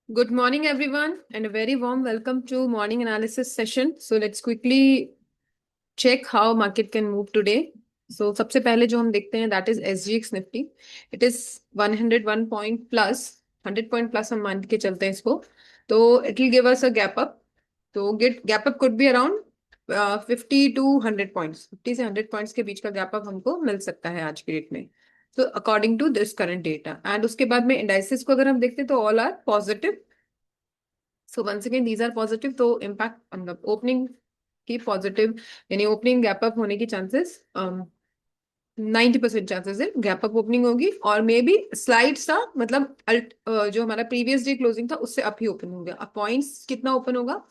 Good morning, everyone, and a very warm welcome to morning analysis session. So let's quickly check how market can move today. So सबसे पहले जो हम देखते हैं that is SGX Nifty. It is 101 point plus, 100 point plus हम मान के चलते हैं इसको. तो it will give us a gap up. तो gap up could be around 50 to 100 points. 50 से 100 points के बीच का gap up हमको मिल सकता है आज के डेट में. तो according to this current data and उसके बाद में इंडाइसेस को अगर हम देखते हैं तो all are positive. So once again these are positive. तो इम्पैक्ट मतलब ओपनिंग की पॉजिटिव यानी ओपनिंग गैप अप होने की चांसेस 90% चांसेस है गैप अप ओपनिंग होगी और मे बी स्लाइड सा मतलब जो हमारा प्रीवियस डे क्लोजिंग था उससे अप ही ओपन होगा. अब पॉइंट्स कितना ओपन होगा.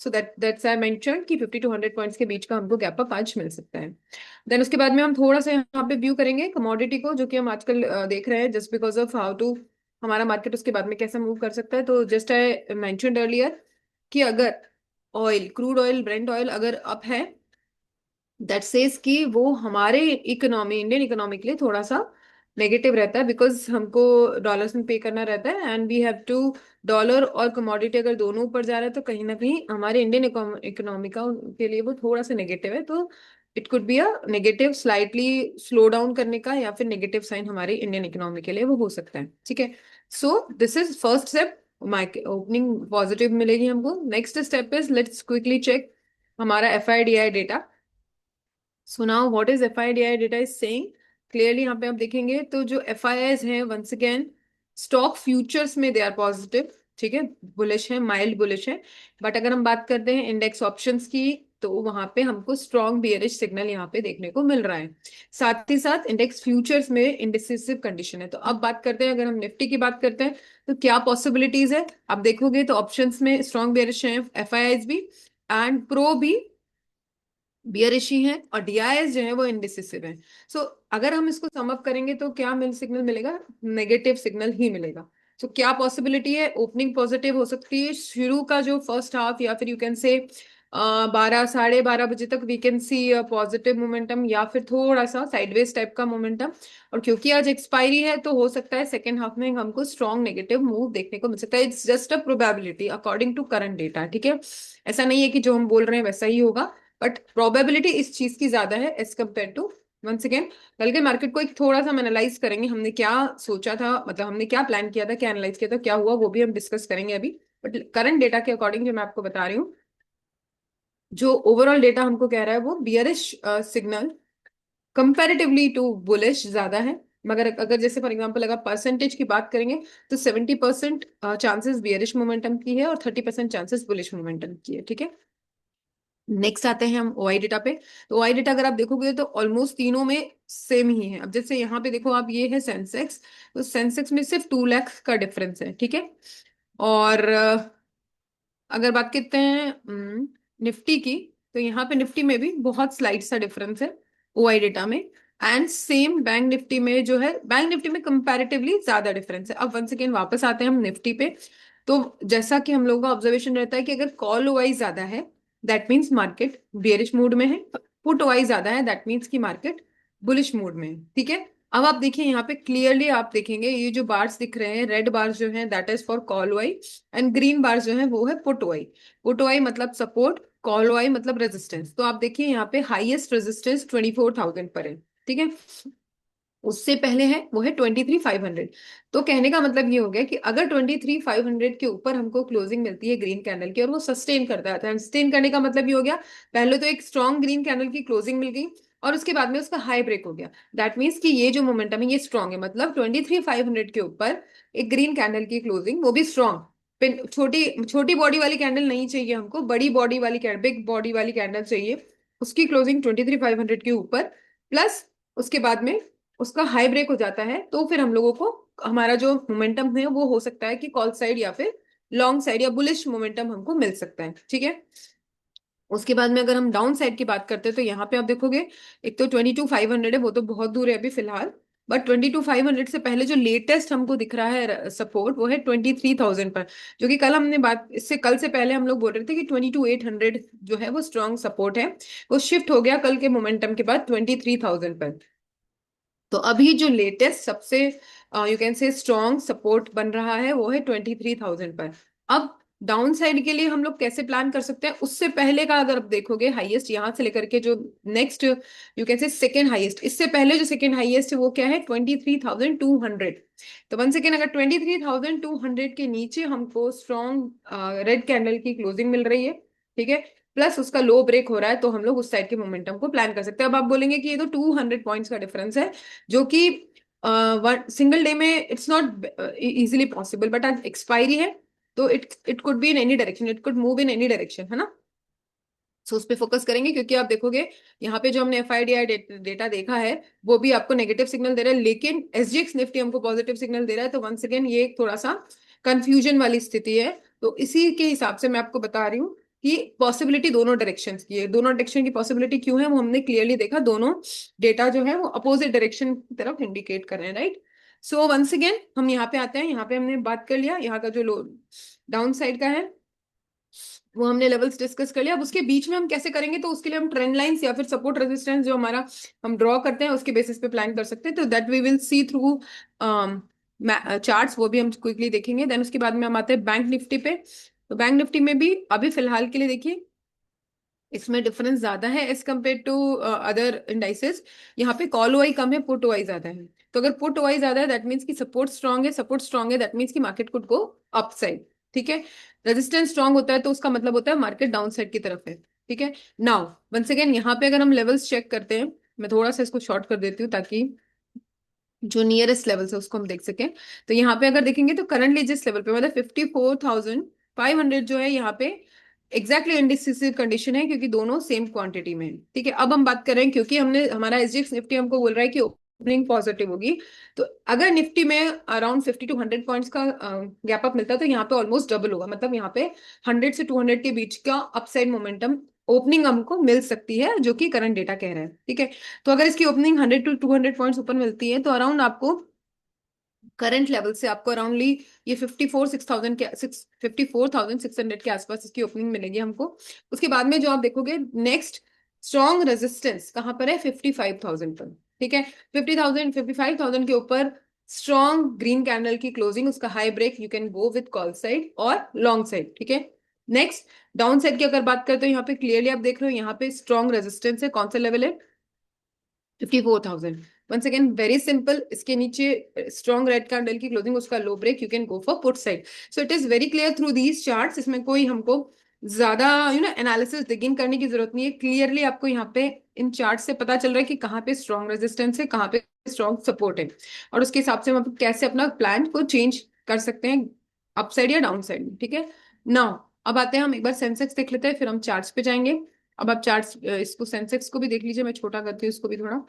सो दैट्स आई मेंशन कि 50 to 100 पॉइंट्स के बीच का हमको गैप अप आज मिल सकता है. देन उसके बाद में हम थोड़ा सा यहाँ पे व्यू करेंगे कमोडिटी को जो कि हम आजकल देख रहे हैं just because of how to हमारा मार्केट उसके बाद में कैसे मूव कर सकता है. तो जस्ट आई मेंशनड अर्लियर कि अगर oil crude oil Brent oil अगर अप है दैट सेज कि वो हमारे इकोनॉमी इंडियन इकोनॉमी के लिए थोड़ा सा नेगेटिव रहता है बिकॉज हमको डॉलर्स में पे करना रहता है and we have to dollar और कमोडिटी अगर दोनों ऊपर जा रहा है तो कहीं ना कहीं हमारे इंडियन इकोनॉमी का के लिए वो थोड़ा सा नेगेटिव है. तो it could be a negative slightly slow down करने का या फिर नेगेटिव साइन हमारे इंडियन इकोनॉमी के लिए वो हो सकता है. ठीक है. So this is first step. Opening positive मिलेगी हमको. Next step is let's quickly check हमारा FIDI data. So now what is FIDI data is saying clearly यहाँ पे आप देखेंगे तो जो FIIs हैं वंस अगेन स्टॉक फ्यूचर्स में दे आर पॉजिटिव. ठीक है. बुलिश है माइल्ड बुलिश है. बट अगर हम बात करते हैं इंडेक्स ऑप्शंस की तो वहां पे हमको स्ट्रॉन्ग बियरिश सिग्नल यहाँ पे देखने को मिल रहा है. साथ ही साथ इंडेक्स फ्यूचर्स में इंडिसिसिव कंडीशन है. तो अब बात करते हैं अगर हम निफ्टी की बात करते हैं तो क्या पॉसिबिलिटीज है. आप देखोगे तो ऑप्शंस में स्ट्रॉन्ग बियरिश है FIIs भी एंड प्रो भी बियरिश ही है और DIs जो है वो इंडिसिसिव है. सो अगर हम इसको सम अप करेंगे तो क्या सिग्नल मिलेगा. नेगेटिव सिग्नल ही मिलेगा. सो क्या पॉसिबिलिटी है ओपनिंग पॉजिटिव हो सकती है शुरू का जो फर्स्ट हाफ या फिर यू कैन से 12 साढ़े 12 बजे तक we can see positive momentum या फिर थोड़ा सा साइडवेज टाइप का मोमेंटम. और क्योंकि आज एक्सपायरी है तो हो सकता है सेकेंड हाफ में हमको स्ट्रॉन्ग नेगेटिव मूव देखने को मिल सकता है. It's just a probability according to current data. ठीक है. ऐसा नहीं है कि जो हम बोल रहे हैं वैसा ही होगा बट प्रोबेबिलिटी इस चीज की ज्यादा है as compare to once again कल के मार्केट को एक थोड़ा सा हम एनालाइज करेंगे. हमने क्या सोचा था मतलब हमने क्या प्लान किया था क्या एनालाइज किया था क्या हुआ वो भी हम डिस्कस करेंगे अभी. बट करंट डेटा के अकॉर्डिंग जो मैं आपको बता रही हूँ जो ओवरऑल डेटा हमको कह रहा है वो bearish signal comparatively to bullish ज्यादा है. मगर अगर जैसे फॉर एग्जांपल अगर परसेंटेज की बात करेंगे तो 70% चांसेस बियरिश मोमेंटम की है और 30% चांसेस बुलिश मोमेंटम की है. ठीक है. नेक्स्ट आते हैं हम OI डेटा पे. तो OI डेटा अगर आप देखोगे तो ऑलमोस्ट तीनों में सेम ही है. अब जैसे यहाँ पे देखो आप ये है सेंसेक्स. तो सेंसेक्स में सिर्फ 2 लाख का डिफरेंस है. ठीक है. और अगर बात करते हैं निफ्टी की तो यहाँ पे निफ्टी में भी बहुत स्लाइट सा डिफरेंस है OI डेटा में. एंड सेम बैंक निफ्टी में जो है बैंक निफ्टी में कंपैरेटिवली ज्यादा डिफरेंस है. अब वंस अगेन वापस आते हैं हम निफ्टी पे. तो जैसा कि हम लोगों का ऑब्जर्वेशन रहता है कि अगर कॉल OI ज्यादा है that means market bearish mood में है. पुट OI ज्यादा है दैट मीन्स की मार्केट बुलिश मूड में है. ठीक है. अब आप देखिए यहाँ पे क्लियरली आप देखेंगे ये जो बार्स दिख रहे हैं रेड बार्स जो हैं that is for call OI and green bars जो है वो है पुट OI. पुट OI मतलब सपोर्ट कॉल OI मतलब रेजिस्टेंस. तो आप देखिए यहाँ पे हाईएस्ट रेजिस्टेंस 24,000 पर है. ठीक है. उससे पहले है वो है 23,500. तो कहने का मतलब ये हो गया कि अगर 23,500 के ऊपर हमको क्लोजिंग मिलती है ग्रीन कैंडल की और वो सस्टेन करता है सस्टेन करने का मतलब ये हो गया पहले तो एक स्ट्रॉन्ग ग्रीन कैंडल की क्लोजिंग मिल गई और उसके बाद में उसका हाई ब्रेक हो गया. दैट मीन्स कि ये जो मोमेंटम है ये स्ट्रॉन्ग है मतलब 23,500 के ऊपर एक ग्रीन कैंडल की क्लोजिंग वो भी स्ट्रॉन्ग. छोटी छोटी बॉडी वाली कैंडल नहीं चाहिए हमको बड़ी बॉडी वाली कैंडल बिग बॉडी वाली कैंडल चाहिए. उसकी क्लोजिंग 23,500 के ऊपर प्लस उसके बाद में उसका हाई ब्रेक हो जाता है तो फिर हम लोगों को हमारा जो मोमेंटम है वो हो सकता है कि कॉल साइड या फिर लॉन्ग साइड या बुलिश मोमेंटम हमको मिल सकता है. ठीक है. उसके बाद में अगर हम डाउन साइड की बात करते हैं तो यहाँ पे आप देखोगे एक तो 22,500 है वो तो बहुत दूर है अभी फिलहाल. बट 22,500 से पहले जो लेटेस्ट हमको दिख रहा है सपोर्ट वो है 23,000 पर. जो कि कल हमने बात इससे कल से पहले हम लोग बोल रहे थे कि 22,800 जो है वो स्ट्रॉन्ग सपोर्ट है. वो शिफ्ट हो गया कल के मोमेंटम के बाद 23,000 पर. तो अभी जो लेटेस्ट सबसे यू कैन से स्ट्रॉन्ग सपोर्ट बन रहा है, वो है 23,000 पर। अब डाउन साइड के लिए हम लोग कैसे प्लान कर सकते हैं, उससे पहले का अगर आप देखोगे हाईएस्ट यहां से लेकर के जो नेक्स्ट यू कैन से सेकेंड हाईएस्ट, इससे पहले जो सेकेंड हाईएस्ट है वो क्या है 23,200। तो वन सेकेंड अगर 23,200 के नीचे हमको स्ट्रॉन्ग रेड कैंडल की क्लोजिंग मिल रही है, ठीक है, प्लस उसका लो ब्रेक हो रहा है, तो हम लोग उस साइड के मोमेंटम को प्लान कर सकते हैं। अब आप बोलेंगे कि ये तो 200 पॉइंट्स का डिफरेंस है, जो कि सिंगल डे में it's not easily possible, but आज एक्सपायरी है तो it could be in any direction, it could move in any direction, है ना। सो उस पे फोकस करेंगे, क्योंकि आप देखोगे यहाँ पे जो हमने एफआईडीआई डेटा देखा है वो भी आपको नेगेटिव सिग्नल दे रहा है, लेकिन एसजीएक्स निफ्टी हमको पॉजिटिव सिग्नल दे रहा है। तो वंस अगेन ये एक थोड़ा सा कंफ्यूजन वाली स्थिति है। तो इसी के हिसाब से मैं आपको बता रही हूँ कि पॉसिबिलिटी दोनों डायरेक्शन की है। दोनों डायरेक्शन की पॉसिबिलिटी क्यों है वो हमने क्लियरली देखा, दोनों डेटा जो है वो अपोजिट डायरेक्शन की तरफ इंडिकेट कर रहे हैं, राइट। सो वंस अगेन हम यहाँ पे आते हैं, यहाँ पे हमने बात कर लिया यहाँ का जो लो डाउन साइड का है वो हमने लेवल्स डिस्कस कर लिया। अब उसके बीच में हम कैसे करेंगे, तो उसके लिए हम ट्रेंड लाइंस या फिर सपोर्ट रेजिस्टेंस जो हमारा हम ड्रॉ करते हैं उसके बेसिस पे प्लान कर सकते हैं। तो that we will see through charts, वो भी हम क्विकली देखेंगे। देन उसके बाद में हम आते हैं बैंक निफ्टी पे। तो बैंक निफ्टी में भी अभी फिलहाल के लिए देखिए इसमें डिफरेंस ज्यादा है as compare to other indices. यहाँ पे कॉल वाई कम है, पुट वाई ज्यादा है। तो अगर पुट वाई ज्यादा है दैट मीन्स की सपोर्ट स्ट्रांग है, सपोर्ट स्ट्रांग है दैट मीन्स की market could go up side, ठीक है। रेजिस्टेंस स्ट्रांग होता है तो उसका मतलब होता है मार्केट डाउन साइड की तरफ है, ठीक है। नाउ वंस अगेन यहाँ पे अगर हम लेवल्स चेक करते हैं, मैं थोड़ा सा इसको शॉर्ट कर देती हूँ ताकि जो नियरेस्ट लेवल है उसको हम देख सकें। तो यहाँ पे अगर देखेंगे तो करंटली जिस लेवल पे मतलब 54,500 जो है यहाँ पे एग्जैक्टली इंडिसिसिव कंडीशन है, क्योंकि दोनों सेम क्वांटिटी में है, ठीक है। अब हम बात कर रहे हैं क्योंकि हमने हमारा एसजीएक्स निफ्टी हमको बोल रहा है कि ओपनिंग पॉजिटिव होगी, तो अगर निफ्टी में अराउंड 50 to 100 पॉइंट्स का गैप अप मिलता है तो यहाँ पे ऑलमोस्ट डबल होगा, मतलब यहाँ पे 100 से 200 के बीच का अपसाइड मोमेंटम ओपनिंग हमको मिल सकती है, जो कि करंट डेटा कह रहा है, ठीक है। तो अगर इसकी ओपनिंग 100 to 200 पॉइंट्स ऊपर मिलती है तो अराउंड आपको करंट लेवल से आपको अराउंडली ये 54,600 के आसपास इसकी ओपनिंग मिलेगी हमको। उसके बाद में जो आप देखोगे नेक्स्ट स्ट्रॉन्ग रेजिस्टेंस कहां पर है 55,000 पर, ठीक है। 55,000 के ऊपर स्ट्रॉन्ग ग्रीन कैंडल की क्लोजिंग, उसका high break, you can go with call side और लॉन्ग साइड, ठीक है। नेक्स्ट डाउन साइड की अगर बात करते हो यहाँ पे क्लियरली आप देख रहे हो यहाँ पे स्ट्रॉन्ग रेजिस्टेंस है, कौन सा लेवल है 54,000। वंस अगेन वेरी सिंपल, इसके नीचे स्ट्रॉन्ग रेड कैंडल की क्लोजिंग, उसका low break, you can go for put side. So it is very clear through these charts, इसमें कोई हमको ज्यादा एनालिसिस डिगिंग करने की जरूरत नहीं है। क्लियरली आपको यहाँ पे इन चार्ट से पता चल रहा है कि कहाँ पे स्ट्रॉन्ग रेजिस्टेंस है, कहाँ पे स्ट्रॉन्ग सपोर्ट है, और उसके हिसाब से हम कैसे अपना प्लान को चेंज कर सकते हैं अपसाइड या डाउन साइड में, ठीक है। नाउ अब आते हैं हम एक बार सेंसेक्स देख लेते हैं, फिर हम चार्ट्स पे जाएंगे। अब आप चार्ट्स इसको सेंसेक्स को भी देख लीजिए, मैं छोटा करती हूँ इसको भी थोड़ा।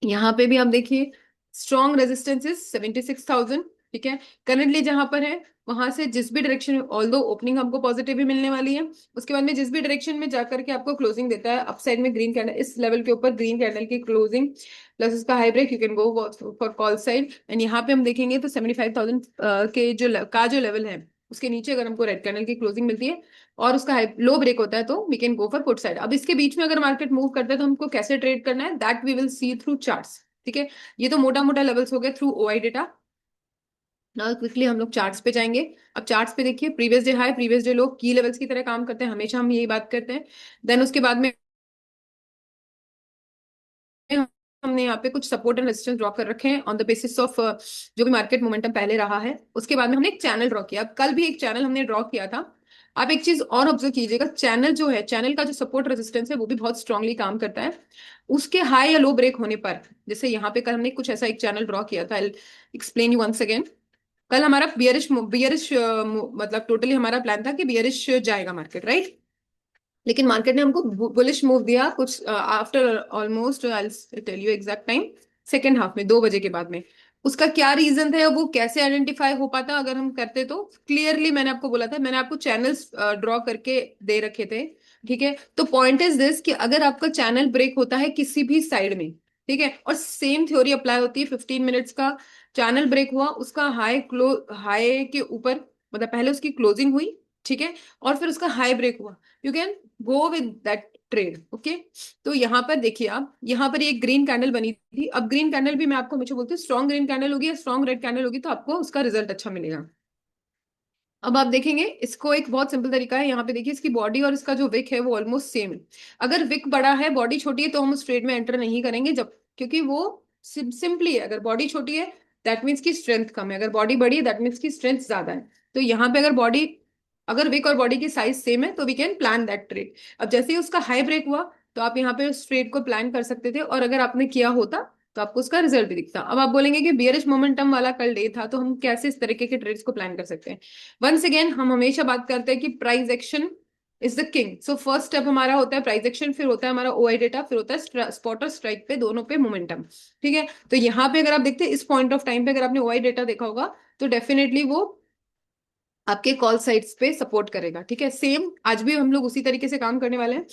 यहाँ पे भी आप देखिए स्ट्रॉन्ग रेजिस्टेंस इज 76,000, ठीक है। करंटली जहां पर है वहां से जिस भी डायरेक्शन, ऑल दो ओपनिंग हमको पॉजिटिव ही मिलने वाली है, उसके बाद में जिस भी डायरेक्शन में जाकर के आपको क्लोजिंग देता है अप साइड में ग्रीन कैंडल, इस लेवल के ऊपर ग्रीन कैंडल की क्लोजिंग प्लस उसका high break, you can go for call side. And यहाँ पे हम देखेंगे तो 75,000 के जो लेवल है उसके नीचे अगर हमको रेड कैंडल की क्लोजिंग मिलती है और उसका हाई लो ब्रेक होता है तो we can go for put side. अब इसके बीच में अगर मार्केट मूव करता है तो हमको कैसे ट्रेड करना है that we will see through charts, ठीक है। ये तो मोटा मोटा लेवल्स हो गए थ्रू ओआई डेटा। ना क्विकली हम लोग चार्ट्स पे जाएंगे। अब चार्ट्स पे देखिए previous day high previous day low की लेवल्स की तरह काम करते हैं, हमेशा हम यही बात करते हैं। देन उसके बाद में हमने यहाँ पे कुछ सपोर्ट एंड रेजिस्टेंस ड्रॉ कर रखे हैं ऑन द बेसिस ऑफ जो भी मार्केट मोमेंटम पहले रहा है। उसके बाद में हमने एक चैनल ड्रॉ किया, कल भी एक चैनल हमने ड्रॉ किया था। आप एक चीज और ऑब्जर्व कीजिएगा, चैनल जो है चैनल का जो सपोर्ट रेजिस्टेंस है वो भी बहुत स्ट्रांगली काम करता है। उसके हाई या लो ब्रेक होने पर, जैसे यहाँ पे कल हमने कुछ ऐसा एक चैनल ड्रॉ किया था, एक्सप्लेन यू वंस अगेन। कल हमारा बियरिश बियरिश मतलब टोटली हमारा प्लान था कि बियरिश जाएगा मार्केट, राइट। लेकिन मार्केट ने हमको बुलिश मूव दिया कुछ after almost I tell you exact time second half में 2 बजे के बाद में। उसका क्या रीजन था, वो कैसे आइडेंटिफाई हो पाता अगर हम करते तो क्लियरली मैंने आपको बोला था, मैंने आपको चैनल्स ड्रॉ करके दे रखे थे, ठीक है। तो पॉइंट इज दिस कि अगर आपका चैनल ब्रेक होता है किसी भी साइड में, ठीक है, और सेम थ्योरी अप्लाई होती है 15 मिनट्स का चैनल ब्रेक हुआ, उसका हाई के ऊपर, मतलब पहले उसकी क्लोजिंग हुई, ठीक है, और फिर उसका हाई ब्रेक हुआ, you can go with that trade. Okay, तो यहाँ पर देखिए आप, यहाँ पर एक ग्रीन कैंडल बनी थी। अब ग्रीन कैंडल भी मैं आपको हमेशा बोलती हूँ, स्ट्रॉन्ग ग्रीन कैंडल होगी या स्ट्रॉन्ग रेड कैंडल होगी तो आपको उसका रिजल्ट अच्छा मिलेगा। अब आप देखेंगे इसको, एक बहुत सिंपल तरीका है। यहाँ पे देखिए इसकी बॉडी और इसका जो विक है वो ऑलमोस्ट सेम है। अगर विक बड़ा है बॉडी छोटी है तो हम उस ट्रेड में एंटर नहीं करेंगे, जब क्योंकि वो सिंपली है, अगर बॉडी छोटी है दैट मीन्स की स्ट्रेंथ कम है, अगर बॉडी बड़ी है दैट मीन्स की स्ट्रेंथ ज्यादा है। तो यहाँ पे अगर विक और बॉडी की साइज सेम है तो we can plan that trade. अब जैसे ही उसका हाई ब्रेक हुआ तो आप यहाँ पे उस ट्रेड को प्लान कर सकते थे, और अगर आपने किया होता तो आपको उसका रिजल्ट भी दिखता। अब आप बोलेंगे कि बियरिश मोमेंटम वाला कल डे था तो हम कैसे इस तरीके के ट्रेड्स को प्लान कर सकते हैं। वंस अगेन हम हमेशा बात करते हैं कि price action is the king. So first step हमारा होता है प्राइस एक्शन, फिर होता है हमारा ओआई डेटा, फिर होता है स्पॉट और स्ट्राइक पे दोनों पे मोमेंटम। ठीक है, तो यहाँ पे अगर आप देखते हैं इस पॉइंट ऑफ टाइम पे अगर आपने ओआई डेटा देखा होगा तो डेफिनेटली वो आपके कॉल साइट्स पे सपोर्ट करेगा। ठीक है, सेम आज भी हम लोग उसी तरीके से काम करने वाले हैं।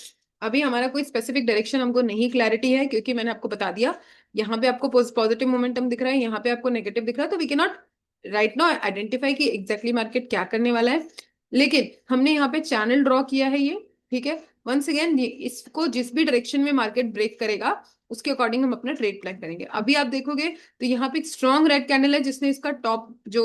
अभी हमारा कोई स्पेसिफिक डायरेक्शन हमको नहीं क्लैरिटी है, क्योंकि मैंने आपको बता दिया यहाँ पे आपको पॉजिटिव मोमेंटम दिख रहा है, यहाँ पे आपको नेगेटिव दिख रहा है, तो we can not right now identify कि एग्जैक्टली मार्केट क्या करने वाला है। लेकिन हमने यहाँ पे चैनल ड्रॉ किया है ये। ठीक है, वंस अगेन इसको जिस भी डायरेक्शन में मार्केट ब्रेक करेगा उसके अकॉर्डिंग हम अपना ट्रेड प्लान करेंगे। अभी आप देखोगे तो यहाँ पे एक स्ट्रॉन्ग रेड कैंडल है जिसने इसका टॉप जो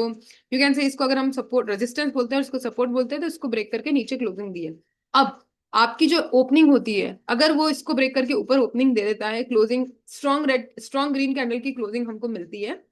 यू कैन से, इसको अगर हम सपोर्ट रेजिस्टेंस बोलते हैं और इसको सपोर्ट बोलते हैं, तो इसको ब्रेक करके नीचे क्लोजिंग दी है। अब आपकी जो ओपनिंग होती है अगर वो इसको ब्रेक करके ऊपर ओपनिंग दे देता है, क्लोजिंग स्ट्रॉन्ग ग्रीन कैंडल की क्लोजिंग हमको मिलती है,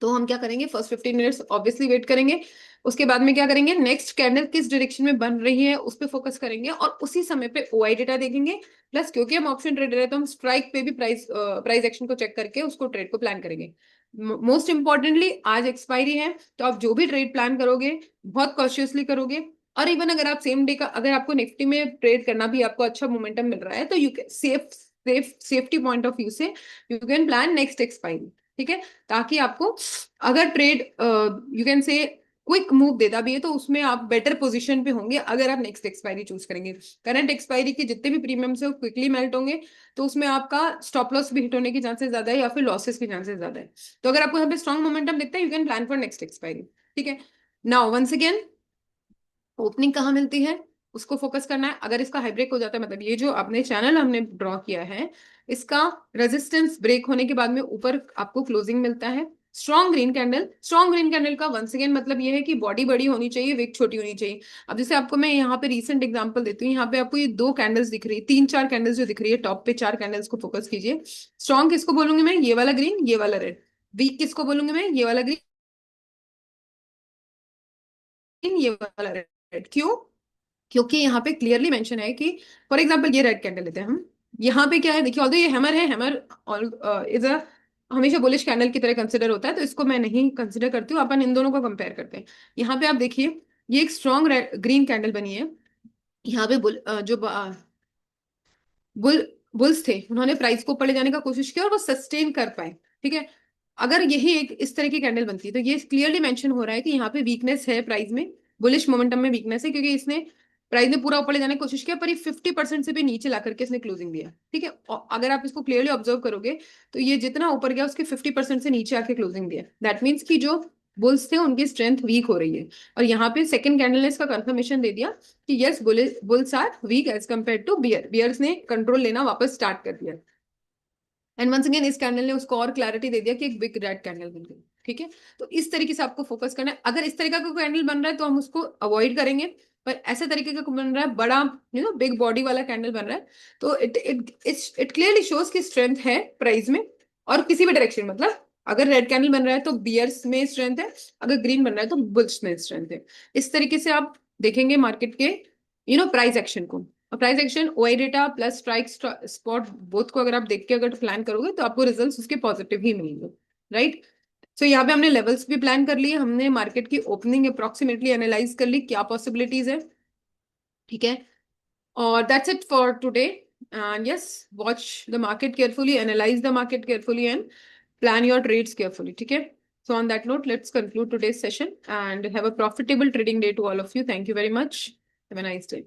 तो हम क्या करेंगे फर्स्ट 15 मिनट्स ऑब्वियसली वेट करेंगे। उसके बाद में क्या करेंगे, नेक्स्ट कैंडल किस डायरेक्शन में बन रही है उस पर फोकस करेंगे और उसी समय पे ओआई डेटा देखेंगे। प्लस क्योंकि हम ऑप्शन ट्रेडर है तो हम स्ट्राइक पे भी प्राइस एक्शन को चेक करके उसको ट्रेड को प्लान करेंगे। मोस्ट इंपॉर्टेंटली आज एक्सपायरी है तो आप जो भी ट्रेड प्लान करोगे बहुत कॉशियसली करोगे। और इवन अगर आप सेम डे का, अगर आपको निफ्टी में ट्रेड करना भी आपको अच्छा मोमेंटम मिल रहा है तो you can safety point of view से you can plan next expiry. ठीक है, ताकि आपको अगर trade you can say quick move देता भी है तो उसमें आप बेटर पोजीशन पे होंगे अगर आप नेक्स्ट एक्सपायरी चूज करेंगे। करंट एक्सपायरी के जितने भी प्रीमियम से वो क्विकली मेल्ट होंगे, तो उसमें आपका स्टॉप लॉस भी हिट होने के चांसेस ज्यादा है या फिर लॉसेस के चांसेस ज्यादा है। तो अगर आपको यहाँ पे स्ट्रॉन्ग मोमेंटम दिखता है you can plan for next expiry. ठीक है, नाउ वंस अगेन ओपनिंग कहाँ मिलती है उसको फोकस करना है। अगर इसका हाई ब्रेक हो जाता है, मतलब ये जो आपने चैनल हमने ड्रॉ किया है इसका रेजिस्टेंस ब्रेक होने के बाद में ऊपर आपको क्लोजिंग मिलता है स्ट्रॉन्ग ग्रीन कैंडल का वंस अगेन मतलब ये है कि बॉडी बड़ी होनी चाहिए, विक छोटी होनी चाहिए। अब जैसे आपको मैं यहाँ पे रीसेंट एग्जांपल देती हूँ, यहाँ पे आपको ये दो कैंडल्स दिख रही है, तीन चार कैंडल्स जो दिख रही है टॉप पे, चार कैंडल्स को फोकस कीजिए। स्ट्रॉन्ग किसको बोलूंगी मैं, ये वाला ग्रीन ये वाला रेड। वीक किसको बोलूंगी मैं, ये वाला ग्रीन ये वाला रेड। क्यों, क्योंकि यहाँ पे क्लियरली मेंशन है कि फॉर एग्जांपल ये रेड कैंडल लेते हैं हम, यहाँ पे क्या है देखिए, ऑल्दो ये हैमर है, हैमर इज अ हमेशा बुलिश कैंडल की तरह कंसिडर होता है तो इसको मैं नहीं कंसिडर करती हूँ, अपन इन दोनों को कंपेयर करते हैं। यहाँ पे आप देखिए ये एक स्ट्रॉन्ग ग्रीन कैंडल बनी है। यहाँ पे बुल बुल्स थे उन्होंने प्राइस को ऊपर ले जाने का कोशिश किया और वो सस्टेन कर पाए। ठीक है, अगर यही एक इस तरह की कैंडल बनती है तो ये क्लियरली मेंशन हो रहा है कि यहाँ पे वीकनेस है प्राइस में, बुलिश मोमेंटम में वीकनेस है, क्योंकि इसने प्राइस ने पूरा ऊपर ले जाने की कोशिश किया पर ये 50% से भी नीचे ला करके इसने क्लोजिंग दिया। ठीक है, और अगर आप इसको क्लियरली ऑब्जर्व करोगे तो ये जितना ऊपर गया उसके 50% से नीचे आके क्लोजिंग दिया, दैट मीन्स कि जो बुल्स थे उनकी स्ट्रेंथ वीक हो रही है। और यहाँ पे सेकंड कैंडल ने इसका कंफर्मेशन दे दिया कि yes bulls are weak as compare to bears ने कंट्रोल लेना वापस स्टार्ट कर दिया। एंड वंस अगेन इस कैंडल ने उसको और क्लैरिटी दे दिया कि एक बिग रेड कैंडल बन गई। ठीक है, तो इस तरीके से आपको फोकस करना है। अगर इस तरीके का कोई कैंडल बन रहा है तो हम उसको अवॉइड करेंगे, पर ऐसे तरीके का बन रहा है बड़ा बिग बॉडी वाला कैंडल बन रहा है तो इट क्लियरली शोज की स्ट्रेंथ है प्राइस में। और किसी भी डायरेक्शन मतलब अगर रेड कैंडल बन रहा है तो बियर्स में स्ट्रेंथ है, अगर ग्रीन बन रहा है तो बुल्स में स्ट्रेंथ है। इस तरीके से आप देखेंगे मार्केट के प्राइस एक्शन को। और price action OI data plus strike spot both को अगर आप देख के अगर प्लान करोगे तो आपको रिजल्ट्स उसके पॉजिटिव ही मिलेंगे। राइट, सो यहाँ पे हमने लेवल्स भी प्लान कर लिए, हमने मार्केट की ओपनिंग अप्रोक्सीमेटली एनालाइज कर ली क्या पॉसिबिलिटीज है। ठीक है, और that's it for today. And yes, watch the market carefully, analyse the market carefully and plan your trades carefully. ठीक है, so on that note let's conclude today's session and have a profitable trading day to all of you. Thank you very much. Have a nice day.